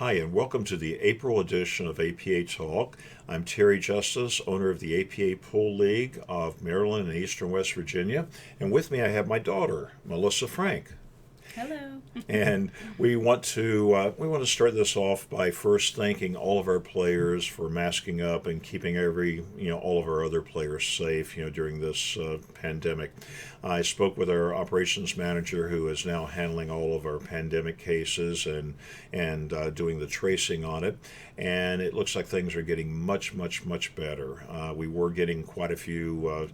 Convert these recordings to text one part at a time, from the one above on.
Hi, and welcome to the April edition of APA Talk. I'm Terry Justice, owner of the APA Pool League of Maryland and Eastern West Virginia. And with me, I have my daughter, Melissa Frank. Hello. And we want to start this off by first thanking all of our players for masking up and keeping all of our other players safe during this pandemic. I spoke with our operations manager, who is now handling all of our pandemic cases and doing the tracing on it, and it looks like things are getting much better. We were getting quite a few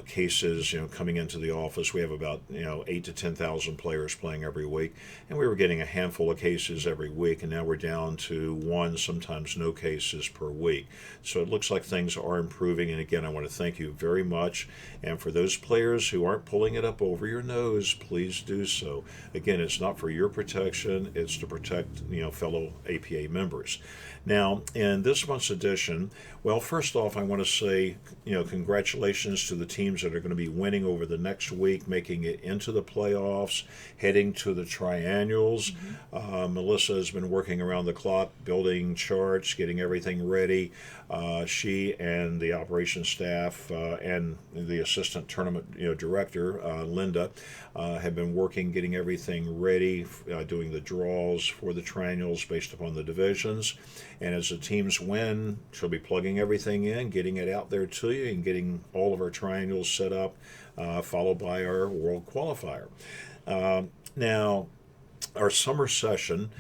cases, coming into the office. We have about 8 to 10,000 players playing every week, and we were getting a handful of cases every week, and now we're down to one, sometimes no cases per week. So it looks like things are improving. And again, I want to thank you very much. And for those players who aren't pulling it up over your nose, please do so. Again, it's not for your protection; it's to protect fellow APA members. Now, in this month's edition, well, first off, I want to say, congratulations to the teams that are going to be winning over the next week, making it into the playoffs, heading to the triannuals. Melissa has been working around the clock, building charts, getting everything ready. She and the operations staff and the assistant tournament director, Linda, have been working, getting everything ready, doing the draws for the triennials based upon the divisions. And as the teams win, she'll be plugging everything in, getting it out there to you, and getting all of our triennials set up, followed by our world qualifier. Now, our summer session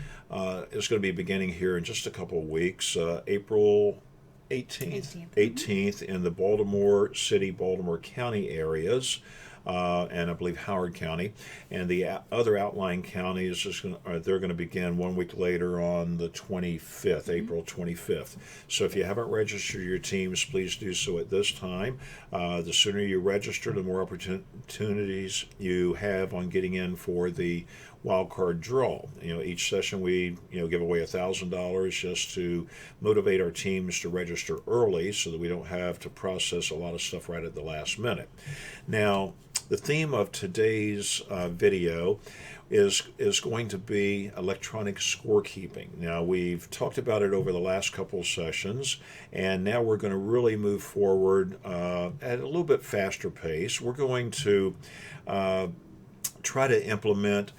is going to be beginning here in just a couple of weeks, April 18th in the Baltimore City, Baltimore County areas. And I believe Howard County, and the other outlying counties they're going to begin 1 week later on the 25th, April 25th. So if you haven't registered your teams, please do so at this time. The sooner you register, the more opportunities you have on getting in for the wild card draw. Each session we give away $1,000 just to motivate our teams to register early, so that we don't have to process a lot of stuff right at the last minute. Now, the theme of today's video is going to be electronic scorekeeping. Now, we've talked about it over the last couple of sessions, and now we're going to really move forward at a little bit faster pace. We're going to try to implement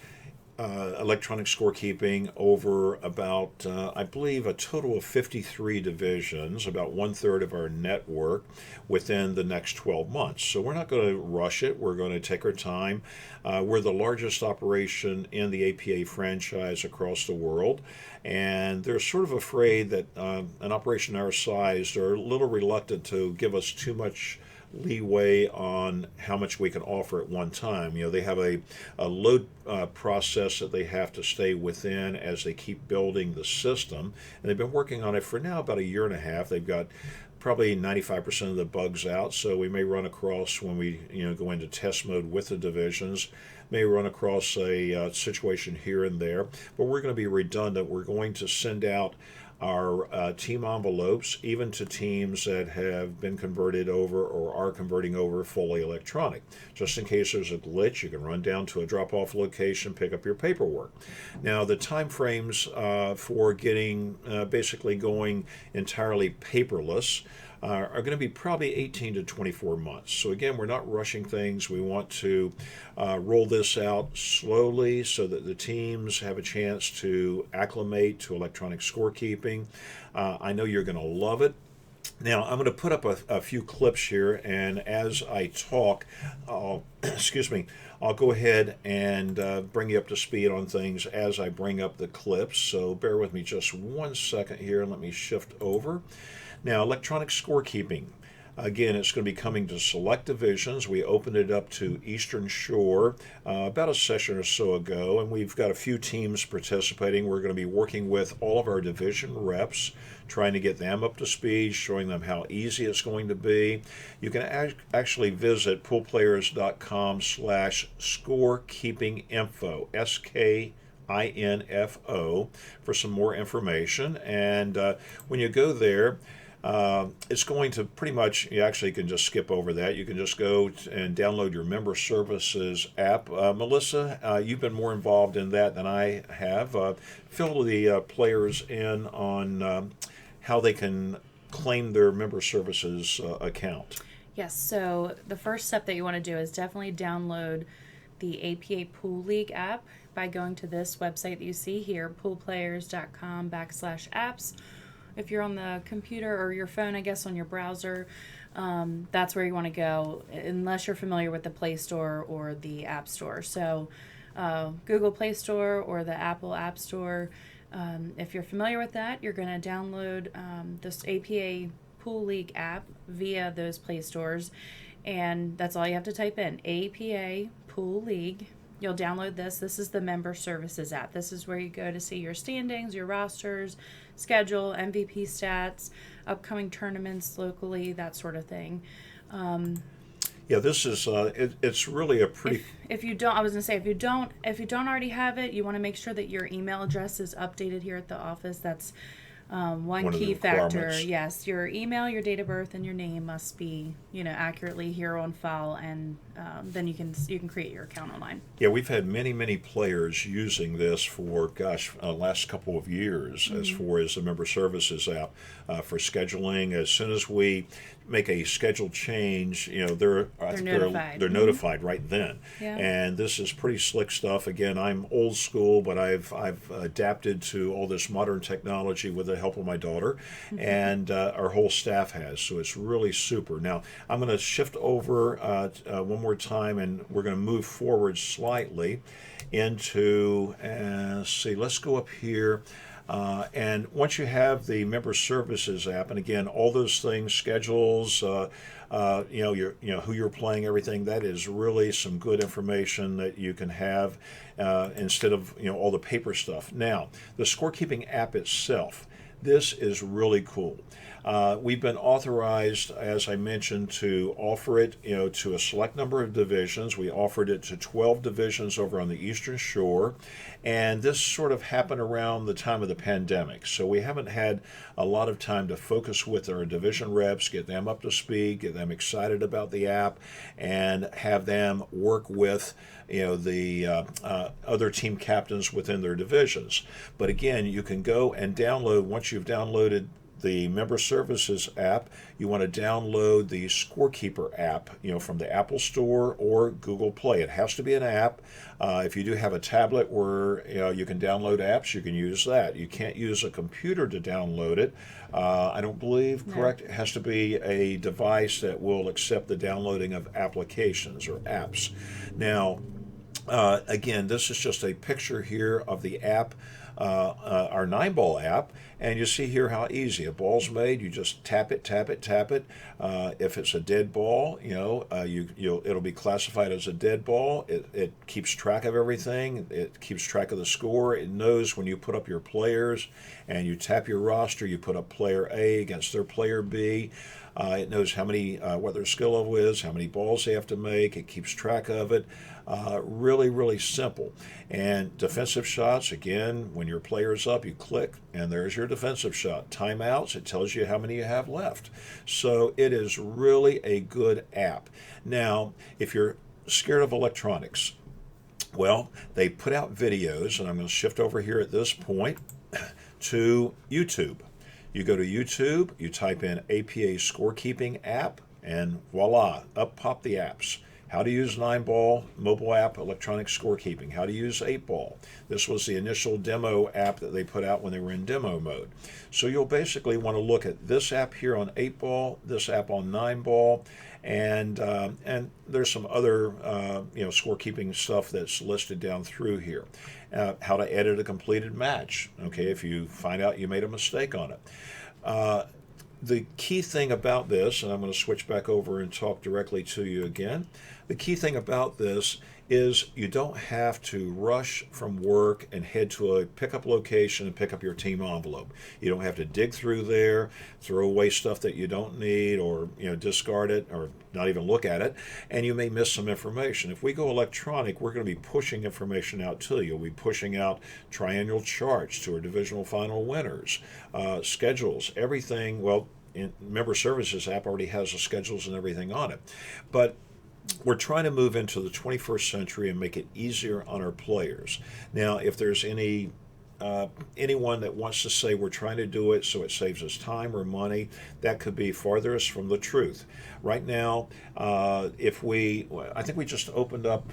electronic scorekeeping over about, I believe, a total of 53 divisions, about 1/3 of our network, within the next 12 months. So we're not going to rush it. We're going to take our time. We're the largest operation in the APA franchise across the world, and they're sort of afraid that an operation our size, they're a little reluctant to give us too much leeway on how much we can offer at one time. They have a load process that they have to stay within as they keep building the system, and they've been working on it for now about a year and a half. They've got probably 95% of the bugs out, so we may run across, when we go into test mode with the divisions, may run across a situation here and there, but we're going to be redundant. We're going to send out our team envelopes, even to teams that have been converted over or are converting over fully electronic. Just in case there's a glitch, you can run down to a drop-off location, pick up your paperwork. Now, the time frames for getting basically going entirely paperless are going to be probably 18 to 24 months. So again, we're not rushing things. We want to roll this out slowly so that the teams have a chance to acclimate to electronic scorekeeping. I know you're going to love it. Now, I'm going to put up a few clips here, and as I talk, excuse me, I'll go ahead and bring you up to speed on things as I bring up the clips. So bear with me just 1 second here, and let me shift over. Now, electronic scorekeeping. Again, it's going to be coming to select divisions. We opened it up to Eastern Shore about a session or so ago, and we've got a few teams participating. We're going to be working with all of our division reps, trying to get them up to speed, showing them how easy it's going to be. You can actually visit poolplayers.com/scorekeepinginfo, SKINFO, for some more information. And when you go there, It's going to pretty much, you actually can just skip over that. You can just go and download your member services app. Melissa, you've been more involved in that than I have. Fill the players in on how they can claim their member services account. Yes, so the first step that you want to do is definitely download the APA Pool League app by going to this website that you see here, poolplayers.com/apps. If you're on the computer or your phone, I guess on your browser, that's where you want to go, unless you're familiar with the Play Store or the App Store. So, Google Play Store or the Apple App Store. If you're familiar with that, you're going to download this APA Pool League app via those Play Stores, and that's all you have to type in: APA Pool League. You'll download this. This is the member services app. This is where you go to see your standings, your rosters, schedule, MVP stats, upcoming tournaments locally, that sort of thing. Yeah, this is it's really a pretty. If you don't, I was gonna say, if you don't already have it, you want to make sure that your email address is updated here at the office. That's one One of the key factor. requirements. Yes, your email, your date of birth, and your name must be, accurately here on file, and then you can create your account online. Yeah, we've had many players using this for, last couple of years as far as the member services app for scheduling. As soon as we make a schedule change, I think notified. they're notified right then. Yeah. And this is pretty slick stuff. Again, I'm old school, but I've adapted to all this modern technology with the help of my daughter, and our whole staff has. So it's really super. Now I'm going to shift over one more time, and we're going to move forward slightly into, let's go up here. And once you have the member services app, and again, all those things, schedules, who you're playing, everything, that is really some good information that you can have instead of all the paper stuff. Now, the scorekeeping app itself, this is really cool. We've been authorized, as I mentioned, to offer it, to a select number of divisions. We offered it to 12 divisions over on the Eastern Shore, and this sort of happened around the time of the pandemic. So we haven't had a lot of time to focus with our division reps, get them up to speed, get them excited about the app, and have them work with the other team captains within their divisions. But again, you can go and download, once you've downloaded the member services app, you want to download the Scorekeeper app, from the Apple Store or Google Play. It has to be an app. If you do have a tablet where you can download apps, you can use that. You can't use a computer to download it. I don't believe, No. correct? It has to be a device that will accept the downloading of applications or apps. Now, again, this is just a picture here of the app, our 9-ball app, and you see here how easy a ball's made. You just tap it, tap it, tap it. If it's a dead ball, it'll be classified as a dead ball. It keeps track of everything. It keeps track of the score. It knows when you put up your players and you tap your roster, you put up player A against their player B. It knows how many, what their skill level is, how many balls they have to make. It keeps track of it. Really simple. And defensive shots, again, when your player's up, you click, and there's your defensive shot. Timeouts, it tells you how many you have left. So it is really a good app. Now, if you're scared of electronics, well, they put out videos, and I'm going to shift over here at this point to YouTube. You go to YouTube, you type in APA Scorekeeping app, and voila, up pop the apps. How to use 9-ball mobile app electronic scorekeeping. How to use 8-ball. This was the initial demo app that they put out when they were in demo mode. So you'll basically want to look at this app here on 8-ball, this app on 9-ball, and there's some other scorekeeping stuff that's listed down through here. How to edit a completed match. Okay, if you find out you made a mistake on it. The key thing about this, and I'm going to switch back over and talk directly to you again. The key thing about this is you don't have to rush from work and head to a pickup location and pick up your team envelope. You don't have to dig through there, throw away stuff that you don't need, or discard it, or not even look at it, and you may miss some information. If we go electronic, we're going to be pushing information out to you. We'll be pushing out triennial charts to our divisional final winners, schedules, everything. Well, member services app already has the schedules and everything on it. But we're trying to move into the 21st century and make it easier on our players. Now, if there's anyone that wants to say we're trying to do it so it saves us time or money, that could be farthest from the truth. Right now, I think we just opened up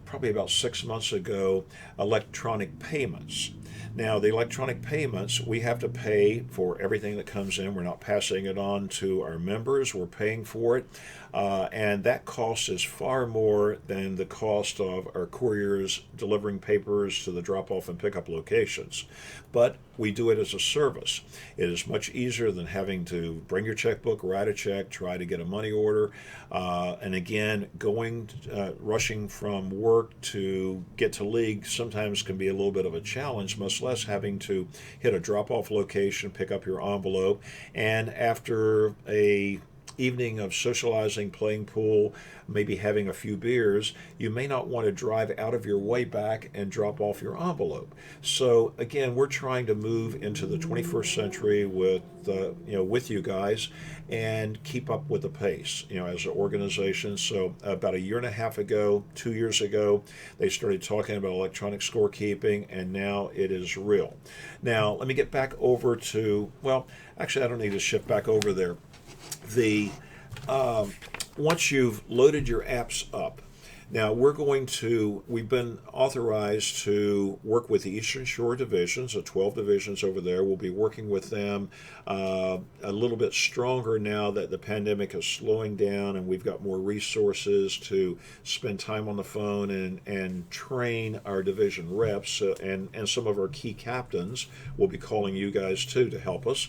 probably about 6 months ago electronic payments. Now, the electronic payments, we have to pay for everything that comes in. We're not passing it on to our members. We're paying for it. And that cost is far more than the cost of our couriers delivering papers to the drop-off and pickup locations. But we do it as a service. It is much easier than having to bring your checkbook, write a check, try to get a money order. And again, rushing from work to get to league sometimes can be a little bit of a challenge, much less having to hit a drop-off location, pick up your envelope, and after a evening of socializing, playing pool, maybe having a few beers, you may not want to drive out of your way back and drop off your envelope. So again, we're trying to move into the 21st century with you guys and keep up with the pace, as an organization. So about a year and a half ago, 2 years ago, they started talking about electronic scorekeeping, and now it is real. Now, let me get back over to, actually, I don't need to shift back over there. Once you've loaded your apps up, now we've been authorized to work with the Eastern Shore divisions, the 12 divisions over there. We'll be working with them a little bit stronger now that the pandemic is slowing down and we've got more resources to spend time on the phone and train our division reps, and some of our key captains will be calling you guys too to help us.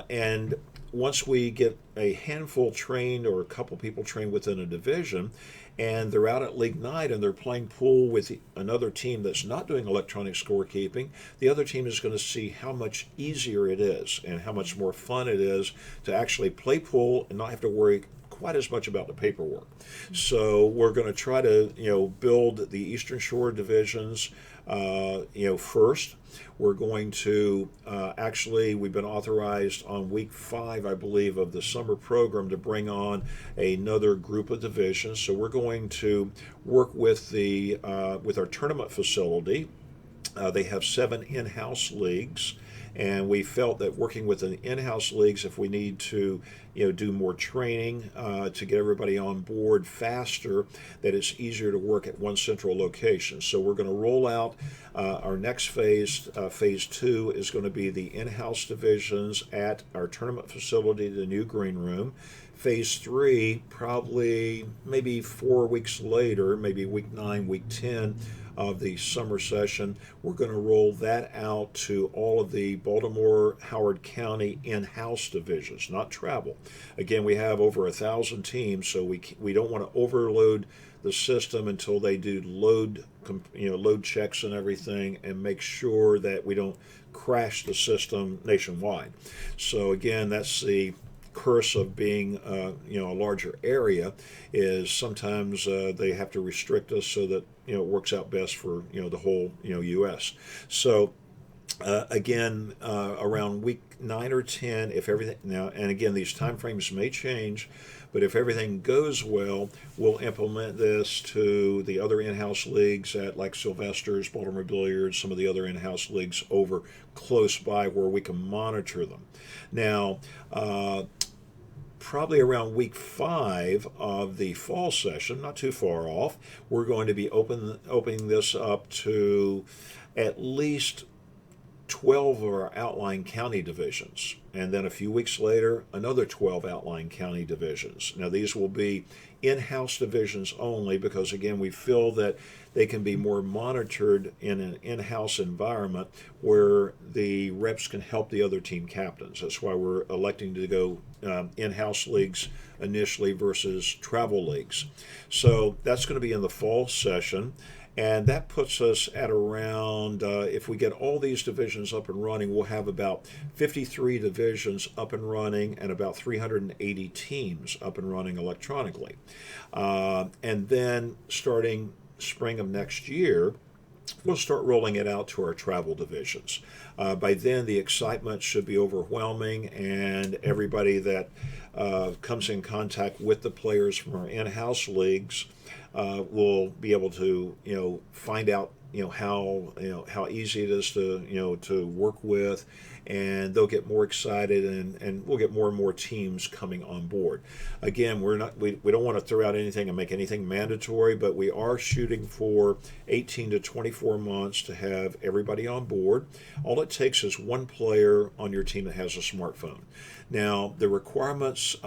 And once we get a handful trained or a couple people trained within a division, and they're out at league night and they're playing pool with another team that's not doing electronic scorekeeping, the other team is going to see how much easier it is and how much more fun it is to actually play pool and not have to worry quite as much about the paperwork. So we're going to try to build the Eastern Shore divisions first. We're going to we've been authorized on week 5, I believe, of the summer program to bring on another group of divisions. So we're going to work with with our tournament facility. They have 7 in-house leagues. And we felt that working with the in-house leagues, if we need to, do more training to get everybody on board faster, that it's easier to work at one central location. So we're going to roll out our next phase. Phase 2 is going to be the in-house divisions at our tournament facility, the new green room. Phase 3, probably maybe 4 weeks later, maybe week 9, week 10 of the summer session, we're going to roll that out to all of the Baltimore, Howard County in-house divisions, not travel. Again, we have over 1,000 teams, so we don't want to overload the system until they do load checks and everything, and make sure that we don't crash the system nationwide. So again, that's the curse of being a larger area, is sometimes they have to restrict us so that it works out best for the whole U.S. So again, around week 9 or 10, if everything now, and again, these time frames may change, but if everything goes well, we'll implement this to the other in-house leagues at like Sylvester's, Baltimore Billiards, some of the other in-house leagues over close by where we can monitor them. Now, probably around week 5 of the fall session, not too far off, we're going to be opening this up to at least 12 of our outlying county divisions. And then a few weeks later, another 12 outlying county divisions. Now, these will be in-house divisions only because, again, we feel that they can be more monitored in an in-house environment where the reps can help the other team captains. That's why we're electing to go in-house leagues initially versus travel leagues. So that's going to be in the fall session. And that puts us at around, if we get all these divisions up and running, we'll have about 53 divisions up and running and about 380 teams up and running electronically. And then starting spring of next year, we'll start rolling it out to our travel divisions. By then, the excitement should be overwhelming, and everybody that comes in contact with the players from our in-house leagues will be able to, find out, how easy it is to, to work with, and they'll get more excited, and we'll get more and more teams coming on board. Again, we don't want to throw out anything and make anything mandatory, but we are shooting for 18 to 24 months to have everybody on board. All it takes is one player on your team that has a smartphone. Now, the requirements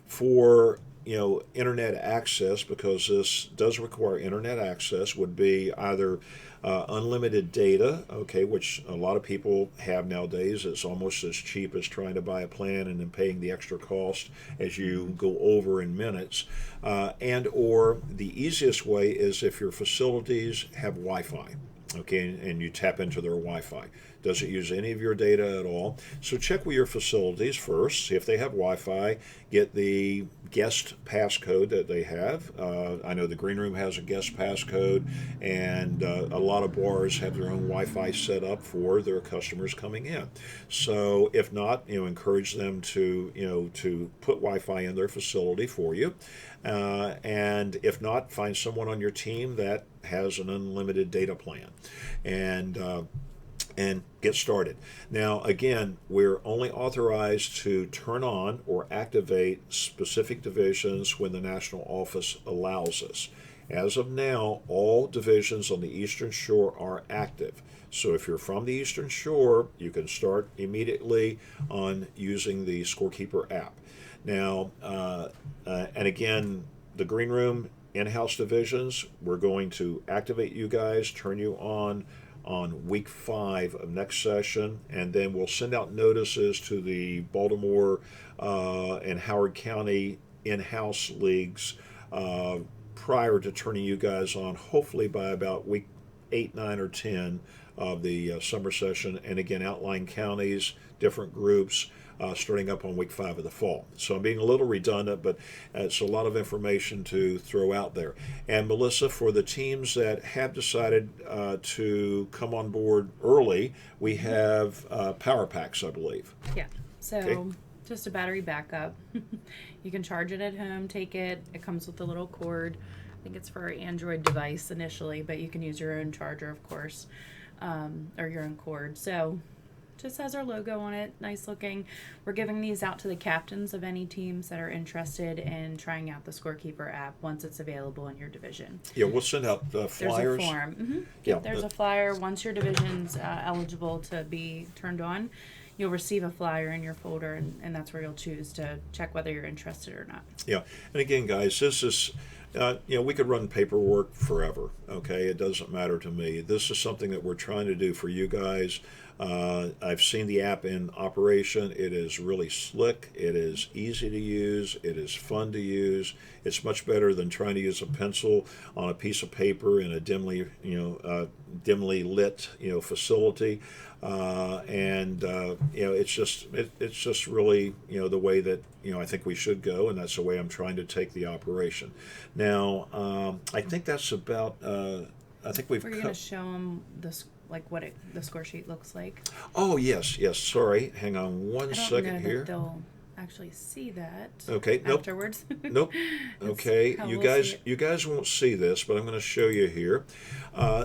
for internet access, because this does require internet access, would be either unlimited data, okay, which a lot of people have nowadays. It's almost as cheap as trying to buy a plan and then paying the extra cost as you go over in minutes. And or the easiest way is if your facilities have Wi-Fi, okay, and you tap into their Wi-Fi. Doesn't use any of your data at all. So check with your facilities first, see if they have Wi-Fi, get the guest passcode that they have. I know the Green Room has a guest passcode, and a lot of bars have their own Wi-Fi set up for their customers coming in. So if not, encourage them to put Wi-Fi in their facility for you. And if not, find someone on your team that has an unlimited data plan, and get started. Now, again, we're only authorized to turn on or activate specific divisions when the national office allows us. As of now, all divisions on the Eastern Shore are active. So if you're from the Eastern Shore, you can start immediately on using the Scorekeeper app. Now, and again, the Green Room in-house divisions, we're going to activate you guys, turn you on week 5 of next session, and then we'll send out notices to the Baltimore and Howard County in-house leagues prior to turning you guys on, hopefully by about week 8, 9, or 10 of the summer session, and again, outlying counties, different groups, starting up on week 5 of the fall. So I'm being a little redundant, but it's a lot of information to throw out there. And Melissa, for the teams that have decided to come on board early, we have power packs, I believe. Yeah. So Okay. just a battery backup. You can charge it at home, take it. It comes with a little cord. I think it's for an Android device initially, but you can use your own charger, of course, or your own cord. So just has our logo on it, nice looking. We're giving these out to the captains of any teams that are interested in trying out the Scorekeeper app once it's available in your division. Yeah, we'll send out flyers. There's a form. Mm-hmm. Yeah, There's a flyer. Once your division's eligible to be turned on, you'll receive a flyer in your folder, and that's where you'll choose to check whether you're interested or not. Yeah, and again, guys, this is, we could run paperwork forever, okay? It doesn't matter to me. This is something that we're trying to do for you guys. I've seen the app in operation. It is really slick. It is easy to use. It is fun to use. It's much better than trying to use a pencil on a piece of paper in a dimly lit, facility. It's just really, the way that, I think we should go, and that's the way I'm trying to take the operation. Now, I think that's about, I think we've We're going to show them what the score sheet looks like. Oh, yes. Sorry. Hang on one I don't second know here. that they'll actually see that Okay. Nope. afterwards. Nope. Okay. how You we'll guys, see it. you guys won't see this, but I'm going to show you here.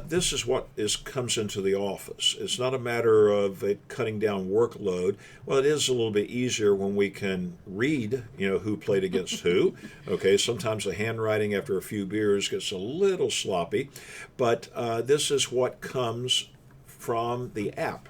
This is what comes into the office. It's not a matter of it cutting down workload. Well, it is a little bit easier when we can read, who played against who. Okay. Sometimes the handwriting after a few beers gets a little sloppy, but this is what comes from the app.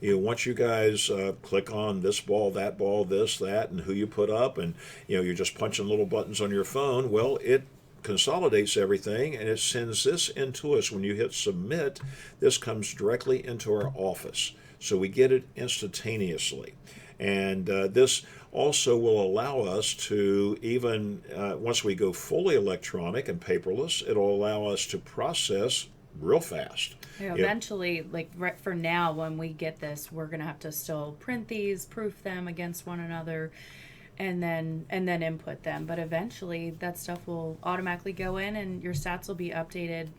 Once you guys click on this ball, that ball, this, that, and who you put up, and you're just punching little buttons on your phone, well, it consolidates everything and it sends this into us. When you hit submit, this comes directly into our office. So we get it instantaneously. And this also will allow us to, even once we go fully electronic and paperless, it'll allow us to process real fast. Yeah, eventually, right for now, when we get this, we're gonna have to still print these, proof them against one another, and then input them. But eventually, that stuff will automatically go in, and your stats will be updated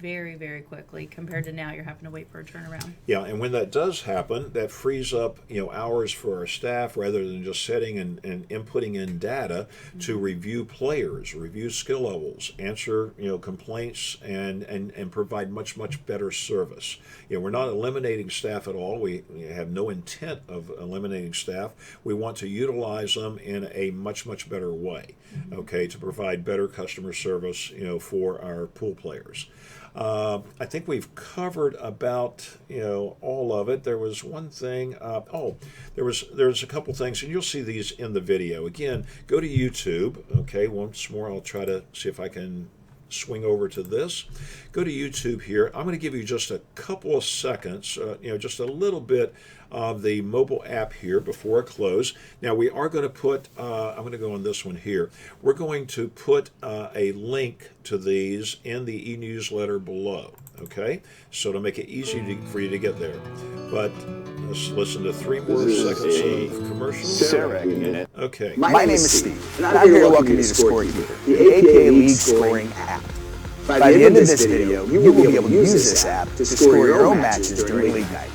very, very quickly compared to now you're having to wait for a turnaround. Yeah, and when that does happen, that frees up hours for our staff rather than just sitting and inputting in data to review players, review skill levels, answer complaints, and provide much better service. We're not eliminating staff at all. We have no intent of eliminating staff. We want to utilize them in a much better way, okay, to provide better customer service for our pool players. I think we've covered about all of it. There was one thing. There's a couple things, and you'll see these in the video. Again, go to YouTube. Okay, once more, I'll try to see if I can swing over to this. Go to YouTube here. I'm going to give you just a couple of seconds, just a little bit of the mobile app here before I close. Now we are going to put, I'm going to go on this one here. We're going to put a link to these in the e-newsletter below. Okay, so to make it easy for you to get there. But let's listen to 3 more seconds of commercials. Okay. My name is Steve, and I'm here to welcome you to Scorekeeper, the APA League scoring app. By the end of this video, you will be able to use this app to score your own matches during league night.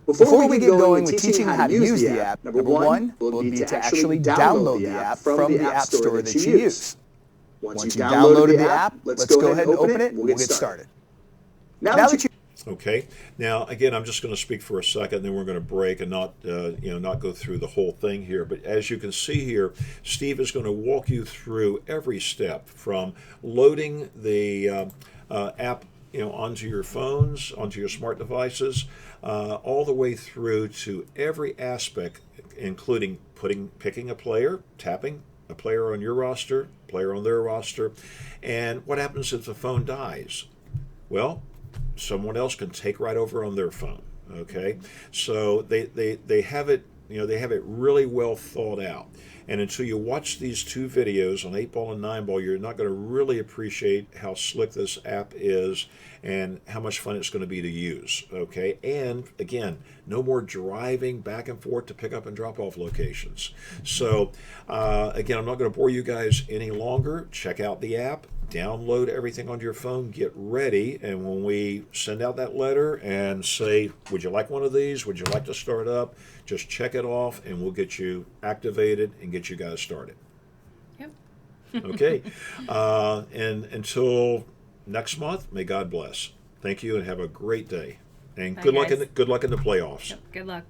Before we get going with teaching how to use the app, number one will be to actually download the app from the app store that you use. Once you've downloaded the app, let's go ahead and open it, and we'll get started. Now that you Okay. Now, again, I'm just going to speak for a second, then we're going to break and not go through the whole thing here. But as you can see here, Steve is going to walk you through every step from loading the app, onto your phones, onto your smart devices, all the way through to every aspect, including picking a player, tapping a player on your roster, player on their roster, and what happens if the phone dies? Well, someone else can take right over on their phone. Okay, so they have it, they have it really well thought out. And until you watch these 2 videos on 8-ball and 9-ball, you're not going to really appreciate how slick this app is and how much fun it's going to be to use. Okay, and again, no more driving back and forth to pick up and drop off locations. So again, I'm not going to bore you guys any longer. Check out the app. Download everything on your phone, get ready, and when we send out that letter and say, would you like one of these? Would you like to start up? Just check it off and we'll get you activated and get you guys started. Yep. Okay. And until next month, may God bless. Thank you and have a great day. And Bye, good luck guys. good luck in the playoffs. Yep. Good luck.